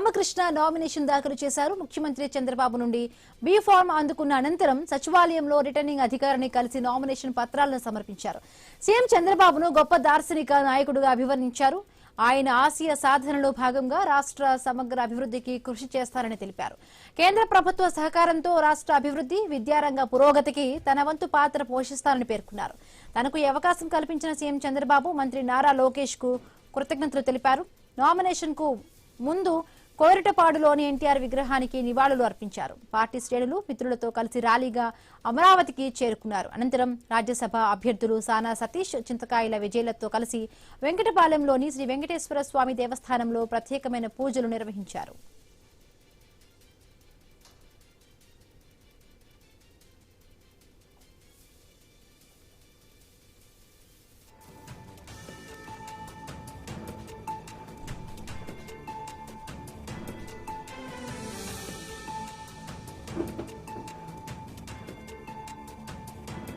Ramakrishna nomination దాఖలు చేశారు. ముఖ్యమంత్రి చంద్రబాబు నుండి బి ఫార్మ్ అందుకున్న అనంతరం సచివాలయంలో రిటర్నింగ్ అధికారిని కలిసి నామినేషన్ పత్రాలను సమర్పించారు. సీఎం చంద్రబాబును గొప్ప దార్శనిక నాయకుడిగా అభివర్ణించారు. ఆయన ఆశయ సాధనలో భాగంగా రాష్ట్ర సమగ్ర అభివృద్ధికి కృషి చేస్తారని తెలిపారు. కేంద్ర ప్రభుత్వ సహకారంతో రాష్ట్ర అభివృద్ధి, విద్యారంగ పురోగతికి తన వంతు పాత్ర పోషిస్తారని పేర్కొన్నారు. తనకు ఈ అవకాశం కల్పించిన సీఎం చంద్రబాబు, మంత్రి నారా లోకేష్ కు కృతజ్ఞతలు తెలిపారు. నామినేషన్ కు ముందు కోరిటపాడులోని ఎన్టీఆర్ విగ్రహానికి నివాళులు అర్పించారు. పార్టీ శ్రేణులు మిత్రులతో కలిసి ర్యాలీగా అమరావతికి చేరుకున్నారు. అనంతరం రాజ్యసభ అభ్యర్థులు సానా సతీష్, చింతకాయల విజయలతో కలిసి వెంకటపాలెంలోని శ్రీ వెంకటేశ్వర స్వామి దేవస్థానంలో ప్రత్యేకమైన పూజలు నిర్వహించారు.